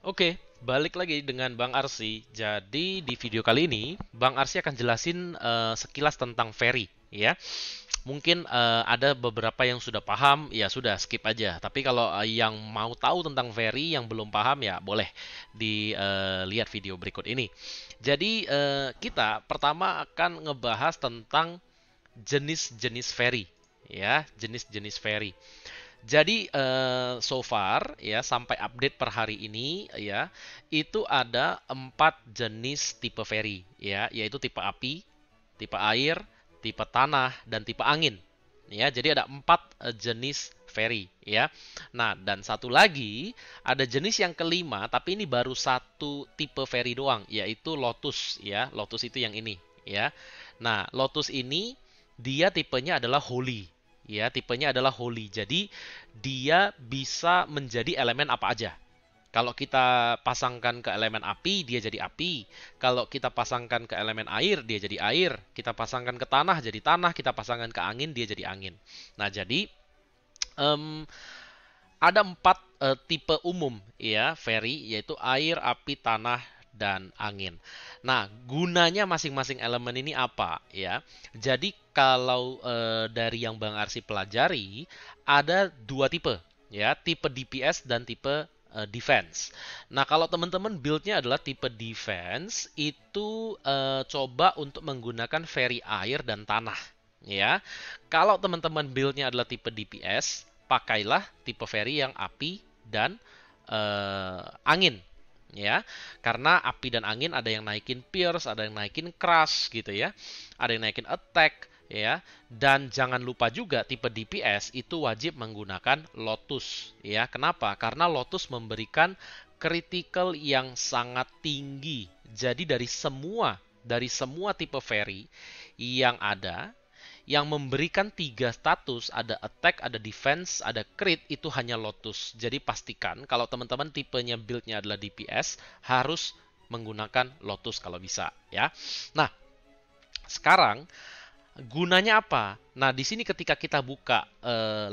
Oke, balik lagi dengan Bang Arsy. Jadi di video kali ini, Bang Arsy akan jelasin sekilas tentang ferry, ya. Mungkin ada beberapa yang sudah paham, ya sudah skip aja. Tapi kalau yang mau tahu tentang ferry, yang belum paham, ya boleh dilihat video berikut ini. Jadi kita pertama akan ngebahas tentang jenis-jenis ferry, ya, jenis-jenis ferry. Jadi so far ya sampai update per hari ini ya itu ada 4 jenis tipe ferry ya, yaitu tipe api, tipe air, tipe tanah dan tipe angin. Ya, jadi ada 4 jenis ferry ya. Nah, dan satu lagi ada jenis yang kelima tapi ini baru satu tipe ferry doang yaitu Lotus ya. Lotus itu yang ini ya. Nah, Lotus ini dia tipenya adalah holy ya, tipenya adalah holy. Jadi dia bisa menjadi elemen apa aja. Kalau kita pasangkan ke elemen api, dia jadi api. Kalau kita pasangkan ke elemen air, dia jadi air. Kita pasangkan ke tanah, jadi tanah. Kita pasangkan ke angin, dia jadi angin. Nah, jadi em, ada 4 tipe umum ya ferry, yaitu air, api, tanah, dan angin. Nah, gunanya masing-masing elemen ini apa ya? Jadi kalau dari yang Bang Arsi pelajari ada 2 tipe ya, tipe DPS dan tipe defense. Nah, kalau teman-teman build-nya adalah tipe defense, itu coba untuk menggunakan ferry air dan tanah ya. Kalau teman-teman build-nya adalah tipe DPS, pakailah tipe ferry yang api dan angin ya, karena api dan angin ada yang naikin pierce, ada yang naikin crush gitu ya, ada yang naikin attack ya, dan jangan lupa juga tipe DPS itu wajib menggunakan Lotus ya. Kenapa? Karena Lotus memberikan critical yang sangat tinggi. Jadi dari semua tipe ferry yang ada, yang memberikan 3 status, ada attack, ada defense, ada crit, itu hanya Lotus. Jadi pastikan kalau teman-teman tipenya build-nya adalah DPS, harus menggunakan Lotus kalau bisa ya. Nah, sekarang gunanya apa? Nah, di sini ketika kita buka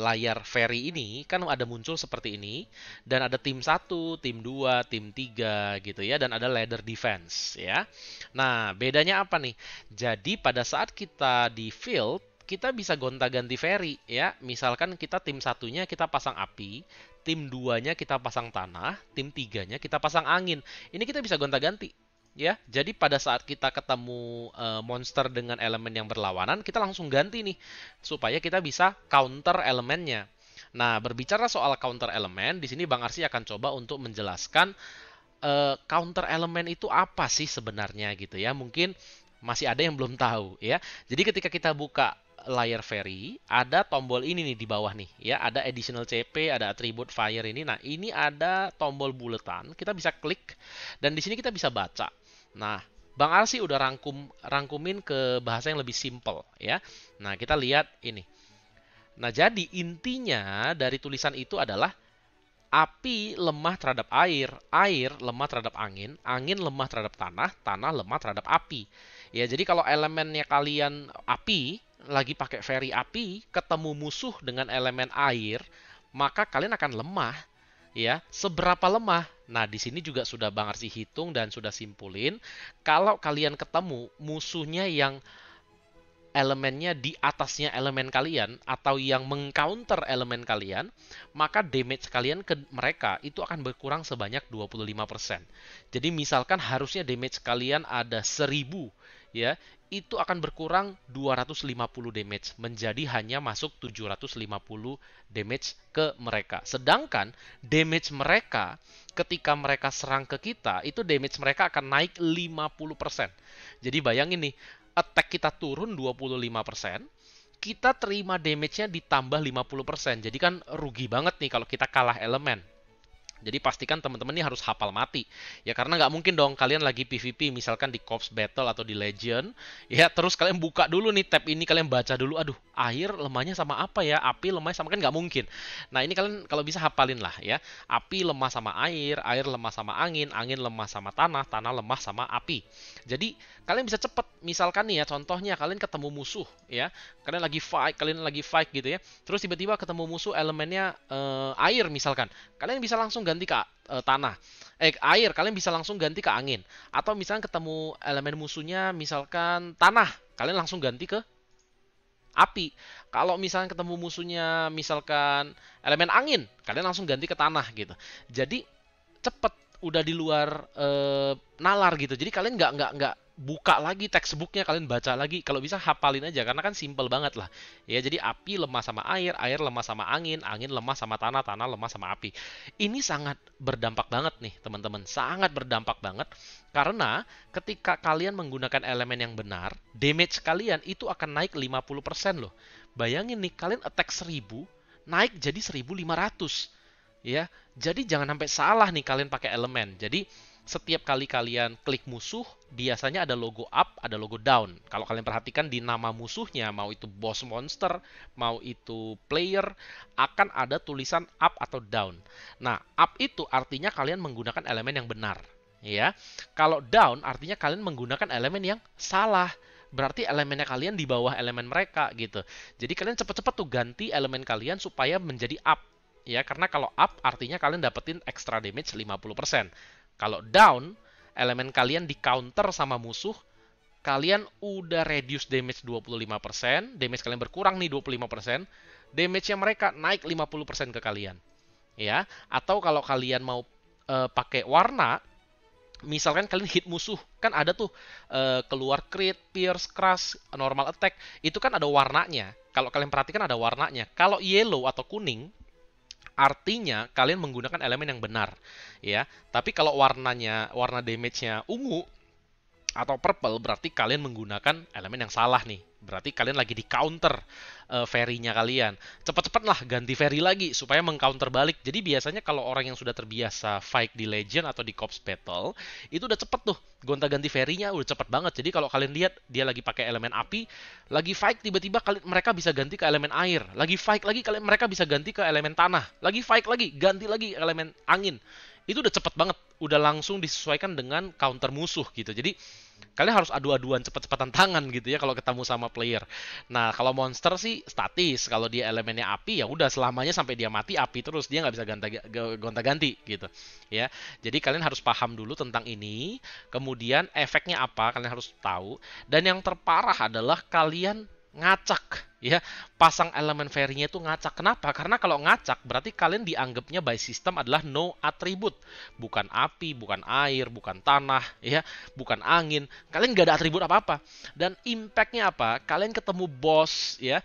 layar ferry ini, kan ada muncul seperti ini, dan ada tim 1, tim 2, tim 3 gitu ya, dan ada ladder defense ya. Nah, bedanya apa nih? Jadi pada saat kita di field, kita bisa gonta-ganti ferry ya. Misalkan kita tim satunya kita pasang api, tim 2-nya kita pasang tanah, tim 3-nya kita pasang angin. Ini kita bisa gonta-ganti ya. Jadi pada saat kita ketemu monster dengan elemen yang berlawanan, kita langsung ganti nih supaya kita bisa counter elemennya. Nah, berbicara soal counter elemen, di sini Bang Arsi akan coba untuk menjelaskan counter elemen itu apa sih sebenarnya gitu ya. Mungkin masih ada yang belum tahu ya. Jadi ketika kita buka layar ferry, ada tombol ini nih di bawah nih ya, ada additional CP, ada attribute fire ini. Nah, ini ada tombol buletan, kita bisa klik dan di sini kita bisa baca. Nah, Bang Arsi udah rangkumin ke bahasa yang lebih simple ya. Nah, kita lihat ini. Nah, jadi intinya dari tulisan itu adalah api lemah terhadap air, air lemah terhadap angin, angin lemah terhadap tanah, tanah lemah terhadap api. Ya, jadi kalau elemennya kalian api, lagi pakai fairy api, ketemu musuh dengan elemen air, maka kalian akan lemah. Ya, seberapa lemah? Nah, di sini juga sudah Bang Arsi hitung dan sudah simpulin. Kalau kalian ketemu musuhnya yang elemennya di atasnya elemen kalian atau yang mengcounter elemen kalian, maka damage kalian ke mereka itu akan berkurang sebanyak 25%. Jadi misalkan harusnya damage kalian ada 1000 ya, itu akan berkurang 250 damage menjadi hanya masuk 750 damage ke mereka. Sedangkan damage mereka ketika mereka serang ke kita, itu damage mereka akan naik 50%. Jadi bayangin nih, attack kita turun 25%, kita terima damage-nya ditambah 50%. Jadi kan rugi banget nih kalau kita kalah elemen. Jadi pastikan teman-teman ini harus hafal mati. Ya karena nggak mungkin dong kalian lagi PvP misalkan di Corps Battle atau di Legion. Ya terus kalian buka dulu nih tab ini, kalian baca dulu. Aduh, air lemahnya sama apa ya? Api lemahnya sama, kan nggak mungkin. Nah ini kalian kalau bisa hafalin lah ya. Api lemah sama air lemah sama angin lemah sama tanah, tanah lemah sama api. Jadi kalian bisa cepet. Misalkan nih ya contohnya kalian ketemu musuh ya. Kalian lagi fight gitu ya. Terus tiba-tiba ketemu musuh elemennya air misalkan. Kalian bisa langsung ganti ke tanah. Air, kalian bisa langsung ganti ke angin. Atau misalkan ketemu elemen musuhnya misalkan tanah, kalian langsung ganti ke api. Kalau misalkan ketemu musuhnya misalkan elemen angin, kalian langsung ganti ke tanah gitu. Jadi cepet, udah di luar nalar gitu. Jadi kalian nggak buka lagi textbooknya, kalian baca lagi. Kalau bisa hafalin aja karena kan simple banget lah. Ya, jadi api lemah sama air, air lemah sama angin, angin lemah sama tanah, tanah lemah sama api. Ini sangat berdampak banget nih, teman-teman. Sangat berdampak banget karena ketika kalian menggunakan elemen yang benar, damage kalian itu akan naik 50% loh. Bayangin nih, kalian attack 1000, naik jadi 1500. Ya, jadi jangan sampai salah nih kalian pakai elemen. Jadi setiap kali kalian klik musuh, biasanya ada logo up, ada logo down. Kalau kalian perhatikan di nama musuhnya, mau itu boss monster, mau itu player, akan ada tulisan up atau down. Nah, up itu artinya kalian menggunakan elemen yang benar. Ya, kalau down artinya kalian menggunakan elemen yang salah. Berarti elemennya kalian di bawah elemen mereka gitu. Jadi kalian cepet-cepet tuh ganti elemen kalian supaya menjadi up. Ya, karena kalau up artinya kalian dapetin extra damage 50%. Kalau down, elemen kalian di counter sama musuh, kalian udah reduce damage 25%, damage kalian berkurang nih 25%, damage-nya mereka naik 50% ke kalian. Ya, atau kalau kalian mau pakai warna, misalkan kalian hit musuh, kan ada tuh keluar crit, pierce, crush, normal attack, itu kan ada warnanya. Kalau kalian perhatikan ada warnanya. Kalau yellow atau kuning, artinya kalian menggunakan elemen yang benar, ya. Tapi kalau warna damage-nya ungu atau purple, berarti kalian menggunakan elemen yang salah nih. Berarti kalian lagi di counter fairy-nya kalian. Cepet-cepet lah ganti fairy lagi supaya mengcounter balik. Jadi biasanya kalau orang yang sudah terbiasa fight di Legend atau di Corps Battle, itu udah cepet tuh. Gonta-ganti fairy-nya udah cepet banget. Jadi kalau kalian lihat dia lagi pakai elemen api, lagi fight tiba-tiba mereka bisa ganti ke elemen air. Lagi fight lagi mereka bisa ganti ke elemen tanah. Lagi fight lagi ganti lagi elemen angin. Itu udah cepet banget. Udah langsung disesuaikan dengan counter musuh gitu. Jadi kalian harus adu-aduan cepet-cepetan tangan gitu ya kalau ketemu sama player. Nah, kalau monster sih statis. Kalau dia elemennya api, ya udah selamanya sampai dia mati api terus, dia nggak bisa gonta-ganti gitu. Ya, jadi kalian harus paham dulu tentang ini. Kemudian efeknya apa kalian harus tahu. Dan yang terparah adalah kalian ngacak, ya, pasang elemen fairy-nya itu ngacak. Kenapa? Karena kalau ngacak berarti kalian dianggapnya by system adalah no atribut, bukan api, bukan air, bukan tanah, ya, bukan angin. Kalian nggak ada atribut apa-apa. Dan impact-nya apa? Kalian ketemu boss, ya,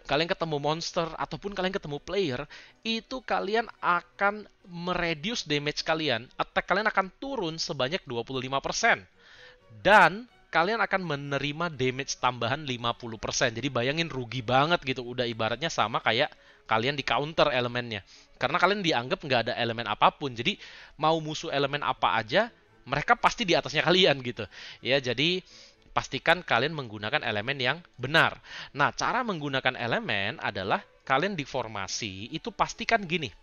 kalian ketemu monster ataupun kalian ketemu player, itu kalian akan mereduce damage kalian. Attack kalian akan turun sebanyak 25%. Dan kalian akan menerima damage tambahan 50%. Jadi bayangin rugi banget gitu. Udah ibaratnya sama kayak kalian di counter elemennya. Karena kalian dianggap nggak ada elemen apapun. Jadi mau musuh elemen apa aja, mereka pasti di atasnya kalian gitu. Ya, jadi pastikan kalian menggunakan elemen yang benar. Nah, cara menggunakan elemen adalah kalian di formasi itu pastikan gini.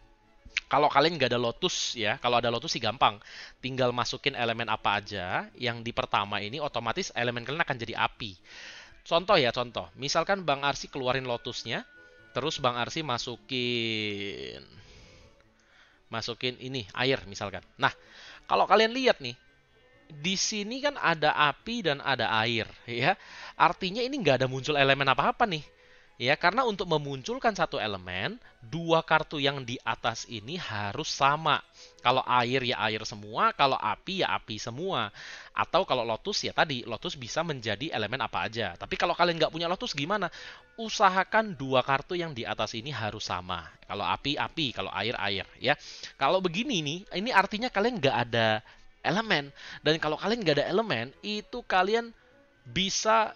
Kalau kalian nggak ada lotus ya, kalau ada lotus sih gampang. Tinggal masukin elemen apa aja, yang di pertama ini otomatis elemen kalian akan jadi api. Contoh ya, contoh. Misalkan Bang Arsi keluarin lotusnya, terus Bang Arsi masukin ini, air misalkan. Nah, kalau kalian lihat nih, di sini kan ada api dan ada air, ya. Artinya ini nggak ada muncul elemen apa-apa nih. Ya, karena untuk memunculkan satu elemen, dua kartu yang di atas ini harus sama. Kalau air ya air semua, kalau api ya api semua. Atau kalau lotus ya tadi, lotus bisa menjadi elemen apa aja. Tapi kalau kalian nggak punya lotus gimana? Usahakan dua kartu yang di atas ini harus sama. Kalau api, api. Kalau air, air. Ya. Kalau begini nih, ini artinya kalian nggak ada elemen. Dan kalau kalian nggak ada elemen, itu kalian bisa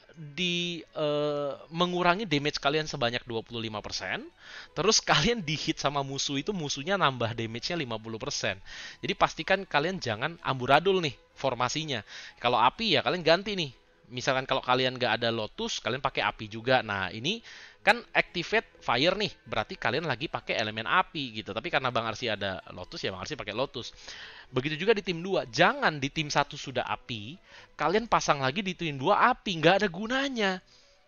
mengurangi damage kalian sebanyak 25%. Terus kalian di-hit sama musuh itu, musuhnya nambah damage-nya 50%. Jadi pastikan kalian jangan amburadul nih formasinya. Kalau api ya kalian ganti nih. Misalkan kalau kalian nggak ada lotus, kalian pakai api juga. Nah, ini kan activate fire nih, berarti kalian lagi pakai elemen api gitu. Tapi karena Bang Arsi ada lotus, ya Bang Arsi pakai lotus. Begitu juga di tim 2. Jangan di tim 1 sudah api, kalian pasang lagi di tim 2 api, nggak ada gunanya.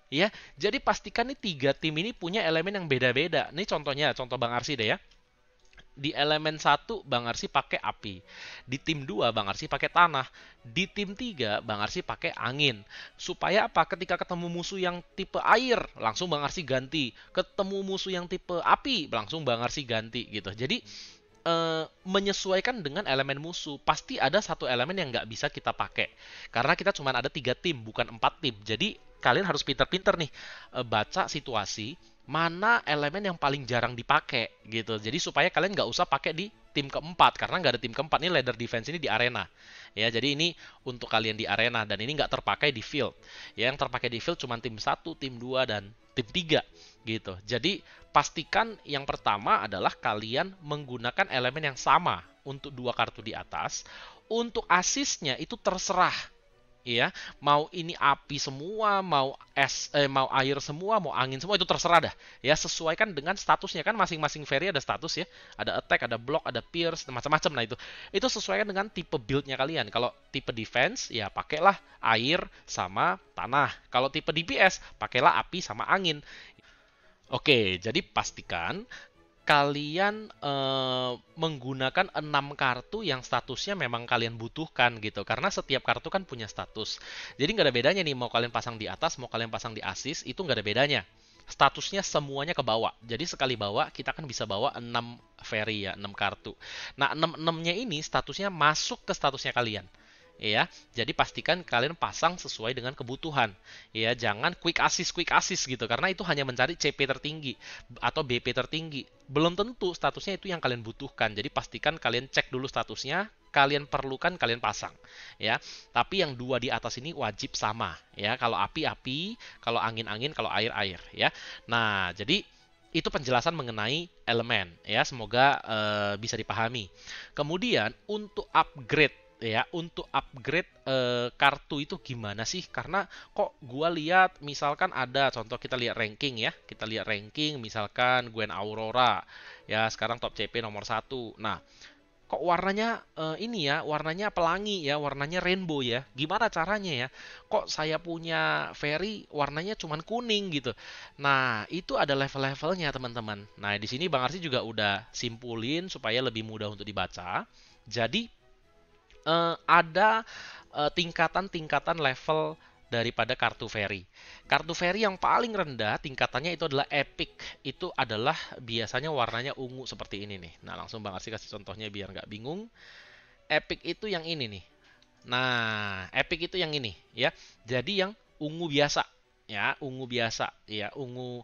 Ya, jadi pastikan nih 3 tim ini punya elemen yang beda-beda. Ini contohnya, contoh Bang Arsi deh ya. Di elemen 1 Bang Arsi pakai api. Di tim 2 Bang Arsi pakai tanah. Di tim 3 Bang Arsi pakai angin. Supaya apa? Ketika ketemu musuh yang tipe air, langsung Bang Arsi ganti. Ketemu musuh yang tipe api, langsung Bang Arsi ganti gitu. Jadi menyesuaikan dengan elemen musuh. Pasti ada satu elemen yang nggak bisa kita pakai. Karena kita cuma ada 3 tim, bukan 4 tim. Jadi kalian harus pinter-pinter nih baca situasi mana elemen yang paling jarang dipakai gitu. Jadi supaya kalian nggak usah pakai di tim keempat karena nggak ada tim keempat nih ladder defense ini di arena. Ya, jadi ini untuk kalian di arena dan ini nggak terpakai di field. Ya, yang terpakai di field cuma tim 1, tim 2 dan tim 3 gitu. Jadi pastikan yang pertama adalah kalian menggunakan elemen yang sama untuk 2 kartu di atas. Untuk asisnya itu terserah ya, mau ini api semua, mau mau air semua, mau angin semua itu terserah dah. Ya, sesuaikan dengan statusnya kan masing-masing fairy ada status ya. Ada attack, ada block, ada pierce, macam-macam. Nah, itu sesuaikan dengan tipe build-nya kalian. Kalau tipe defense ya pakailah air sama tanah. Kalau tipe DPS pakailah api sama angin. Oke, jadi pastikan kalian menggunakan 6 kartu yang statusnya memang kalian butuhkan gitu. Karena setiap kartu kan punya status. Jadi nggak ada bedanya nih mau kalian pasang di atas, mau kalian pasang di asis, itu nggak ada bedanya. Statusnya semuanya ke bawah. Jadi sekali bawa, kita kan bisa bawa 6 fairy ya, 6 kartu. Nah, 6-6-nya ini statusnya masuk ke statusnya kalian. Ya, jadi pastikan kalian pasang sesuai dengan kebutuhan. Ya, jangan quick assist gitu karena itu hanya mencari CP tertinggi atau BP tertinggi. Belum tentu statusnya itu yang kalian butuhkan. Jadi pastikan kalian cek dulu statusnya, kalian perlukan kalian pasang. Ya, tapi yang 2 di atas ini wajib sama. Ya, kalau api-api, kalau angin-angin, kalau air-air. Ya, nah jadi itu penjelasan mengenai elemen. Ya, semoga bisa dipahami. Kemudian untuk upgrade ya, untuk upgrade kartu itu gimana sih? Karena kok gua lihat misalkan ada contoh kita lihat ranking ya. Kita lihat ranking misalkan Gwen Aurora ya sekarang top CP nomor 1. Nah, kok warnanya ini ya, warnanya pelangi ya, warnanya rainbow ya. Gimana caranya ya? Kok saya punya fairy warnanya cuman kuning gitu. Nah, itu ada level-levelnya teman-teman. Nah, di sini Bang Arsi juga udah simpulin supaya lebih mudah untuk dibaca. Jadi ada tingkatan-tingkatan level daripada kartu fairy. Kartu fairy yang paling rendah tingkatannya itu adalah epic. Itu adalah biasanya warnanya ungu seperti ini nih. Nah, langsung Bang Arsi kasih contohnya biar nggak bingung. Epic itu yang ini nih. Nah, epic itu yang ini ya. Jadi yang ungu biasa ya, ungu biasa ya, ungu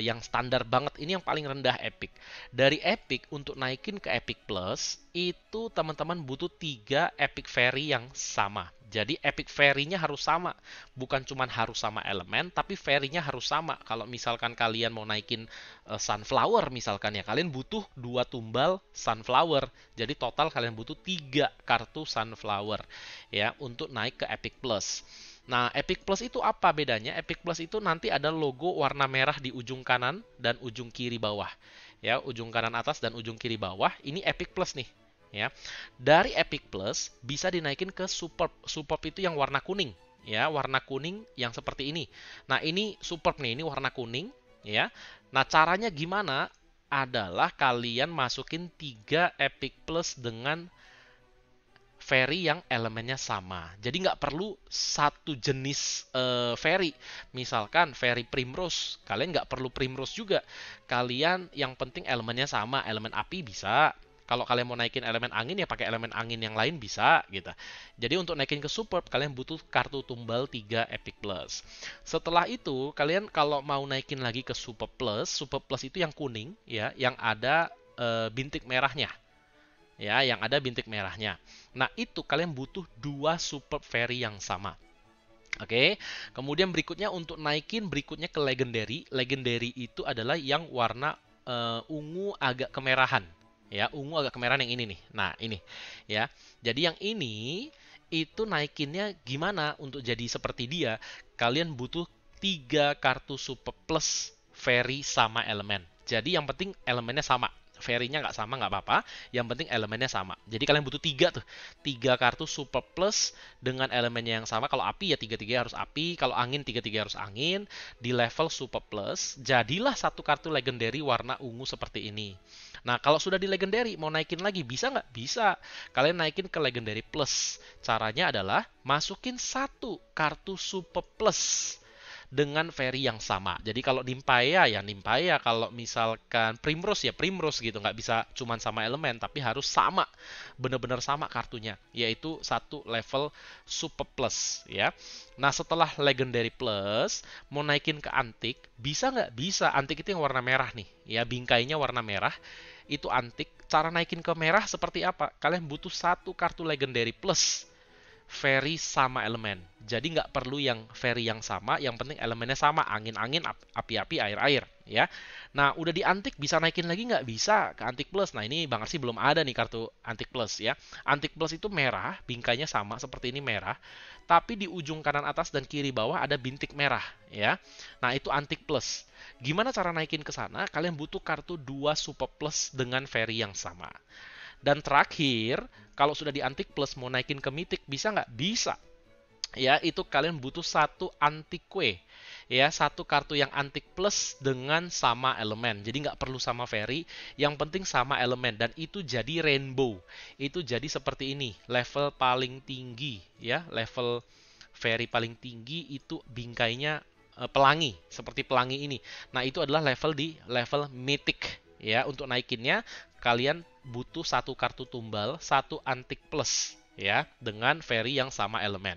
yang standar banget ini yang paling rendah epic. Dari epic untuk naikin ke epic plus itu teman-teman butuh 3 epic fairy yang sama. Jadi epic fairy-nya harus sama, bukan cuma harus sama elemen, tapi fairy-nya harus sama. Kalau misalkan kalian mau naikin sunflower misalkan ya, kalian butuh 2 tumbal sunflower. Jadi total kalian butuh 3 kartu sunflower ya untuk naik ke epic plus. Nah, Epic Plus itu apa bedanya? Epic Plus itu nanti ada logo warna merah di ujung kanan dan ujung kiri bawah. Ya, ujung kanan atas dan ujung kiri bawah. Ini Epic Plus nih. Ya, dari Epic Plus bisa dinaikin ke Superb. Superb itu yang warna kuning. Ya, warna kuning yang seperti ini. Nah, ini Superb nih, ini warna kuning. Ya, nah caranya gimana? Adalah kalian masukin 3 Epic Plus dengan fairy yang elemennya sama. Jadi nggak perlu satu jenis fairy. Misalkan fairy primrose, kalian nggak perlu primrose juga. Kalian yang penting elemennya sama, elemen api bisa. Kalau kalian mau naikin elemen angin ya pakai elemen angin yang lain bisa gitu. Jadi untuk naikin ke superb kalian butuh kartu tumbal 3 epic plus. Setelah itu kalian kalau mau naikin lagi ke superb plus itu yang kuning ya, yang ada bintik merahnya. Ya, yang ada bintik merahnya. Nah, itu kalian butuh 2 superb fairy yang sama. Oke, kemudian berikutnya untuk naikin berikutnya ke legendary. Legendary itu adalah yang warna ungu agak kemerahan. Ya, ungu agak kemerahan yang ini nih. Nah, ini ya. Jadi yang ini itu naikinnya gimana untuk jadi seperti dia? Kalian butuh 3 kartu super plus fairy sama elemen. Jadi yang penting elemennya sama. fairy-nya nggak sama nggak apa-apa, yang penting elemennya sama. Jadi kalian butuh 3 tuh, 3 kartu super plus dengan elemennya yang sama. Kalau api ya 3-3 harus api, kalau angin 3-3 harus angin, di level super plus, jadilah satu kartu legendary warna ungu seperti ini. Nah, kalau sudah di legendary, mau naikin lagi, bisa nggak? Bisa. Kalian naikin ke legendary plus. Caranya adalah masukin satu kartu super plus dengan fairy yang sama. Jadi kalau Nimpaya ya Nimpaya, kalau misalkan Primrose ya Primrose gitu, nggak bisa cuman sama elemen, tapi harus sama, bener-bener sama kartunya, yaitu satu level super plus ya. Nah setelah legendary plus, mau naikin ke antik, bisa nggak? Bisa. Antik itu yang warna merah nih, ya bingkainya warna merah, itu antik. Cara naikin ke merah seperti apa? Kalian butuh satu kartu legendary plus fairy sama elemen. Jadi nggak perlu yang fairy yang sama, yang penting elemennya sama, angin-angin, api-api, air-air, ya. Nah, udah di antik bisa naikin lagi nggak? Bisa ke antik plus. Nah, ini Bang Arsi belum ada nih kartu antik plus ya. Antik plus itu merah, bingkainya sama seperti ini merah, tapi di ujung kanan atas dan kiri bawah ada bintik merah, ya. Nah, itu antik plus. Gimana cara naikin ke sana? Kalian butuh kartu 2 super plus dengan fairy yang sama. Dan terakhir, kalau sudah di antik plus mau naikin ke mythic, bisa nggak? Bisa. Ya, itu kalian butuh satu antique. Ya, satu kartu yang antik plus dengan sama elemen. Jadi nggak perlu sama fairy, yang penting sama elemen. Dan itu jadi rainbow. Itu jadi seperti ini, level paling tinggi. Ya, level fairy paling tinggi itu bingkainya pelangi, seperti pelangi ini. Nah, itu adalah level di level mythic. Ya, untuk naikinnya kalian butuh satu kartu tumbal, satu antik plus ya, dengan fairy yang sama elemen.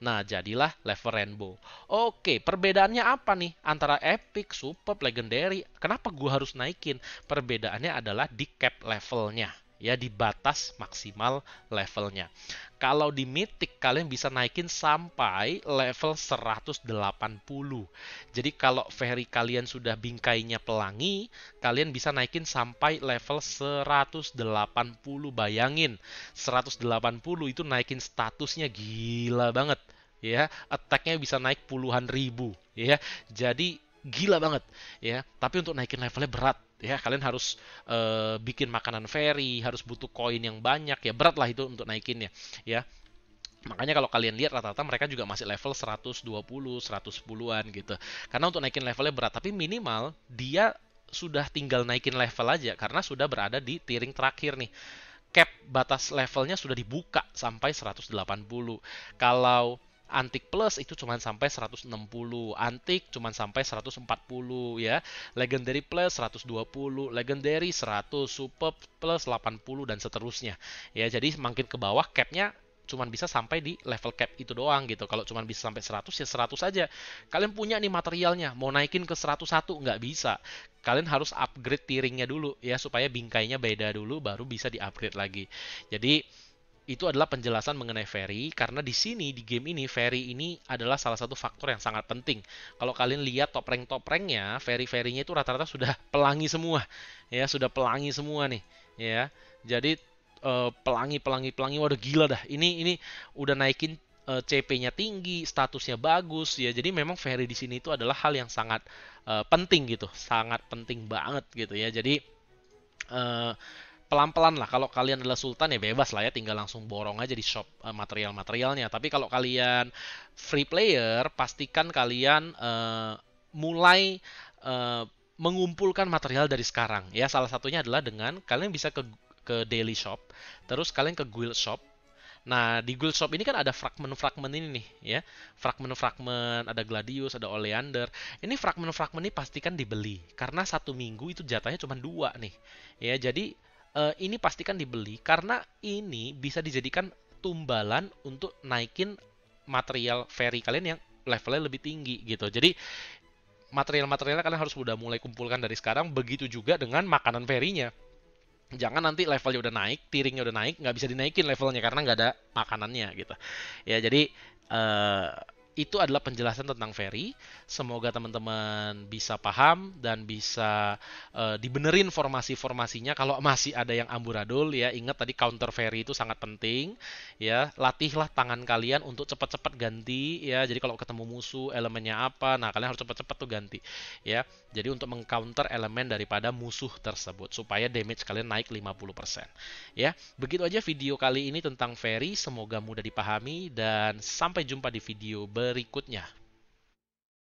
Nah, jadilah level rainbow. Oke, perbedaannya apa nih antara epic, super, legendary? Kenapa gua harus naikin? Perbedaannya adalah di cap levelnya. Ya, di batas maksimal levelnya. Kalau di mythic kalian bisa naikin sampai level 180. Jadi kalau fairy kalian sudah bingkainya pelangi, kalian bisa naikin sampai level 180. Bayangin, 180 itu naikin statusnya gila banget. Ya, attack-nya bisa naik puluhan ribu. Ya, jadi gila banget. Ya, tapi untuk naikin levelnya berat. Ya, kalian harus bikin makanan fairy, harus butuh koin yang banyak. Ya, berat lah itu untuk naikinnya. Ya, makanya kalau kalian lihat rata-rata mereka juga masih level 120, 110-an gitu. Karena untuk naikin levelnya berat, tapi minimal dia sudah tinggal naikin level aja karena sudah berada di tiering terakhir nih. Cap batas levelnya sudah dibuka sampai 180. Kalau Antik Plus itu cuma sampai 160, Antik cuma sampai 140 ya. Legendary Plus 120, Legendary 100, Super Plus 80 dan seterusnya. Ya, jadi makin ke bawah capnya cuman bisa sampai di level cap itu doang gitu. Kalau cuman bisa sampai 100 ya 100 aja. Kalian punya nih materialnya, mau naikin ke 101 nggak bisa. Kalian harus upgrade tieringnya dulu ya supaya bingkainya beda dulu baru bisa di-upgrade lagi. Jadi itu adalah penjelasan mengenai fairy karena di sini di game ini fairy ini adalah salah satu faktor yang sangat penting. Kalau kalian lihat top-rank-top-ranknya, fairy-fairynya itu rata-rata sudah pelangi semua. Ya, sudah pelangi semua nih, ya. Jadi pelangi pelangi pelangi waduh gila dah. Ini udah naikin CP-nya tinggi, statusnya bagus ya. Jadi memang fairy di sini itu adalah hal yang sangat penting gitu, sangat penting banget gitu ya. Jadi eh, pelan-pelan lah. Kalau kalian adalah sultan ya bebas lah ya, tinggal langsung borong aja di shop material-materialnya. Tapi kalau kalian free player, pastikan kalian mulai eh, mengumpulkan material dari sekarang ya. Salah satunya adalah dengan kalian bisa ke daily shop, terus kalian ke guild shop. Nah, di guild shop ini kan ada fragmen-fragmen ini nih, ya. Fragmen-fragmen, ada Gladius, ada Oleander. Ini fragmen-fragmen ini pastikan dibeli, karena satu minggu itu jatahnya cuma 2 nih. Ya, jadi ini pastikan dibeli, karena ini bisa dijadikan tumbalan untuk naikin material fairy kalian yang levelnya lebih tinggi gitu. Jadi material-materialnya kalian harus udah mulai kumpulkan dari sekarang. Begitu juga dengan makanan fairy-nya. Jangan nanti levelnya udah naik, tiringnya udah naik, nggak bisa dinaikin levelnya karena nggak ada makanannya gitu. Ya jadi eh, itu adalah penjelasan tentang Fairy. Semoga teman-teman bisa paham dan bisa dibenerin formasi-formasinya. Kalau masih ada yang amburadul ya, ingat tadi counter Fairy itu sangat penting ya. Latihlah tangan kalian untuk cepat-cepat ganti ya. Jadi kalau ketemu musuh elemennya apa, nah kalian harus cepat-cepat tuh ganti ya. Jadi untuk mengcounter elemen daripada musuh tersebut supaya damage kalian naik 50%. Ya, begitu aja video kali ini tentang Fairy, semoga mudah dipahami dan sampai jumpa di video berikutnya.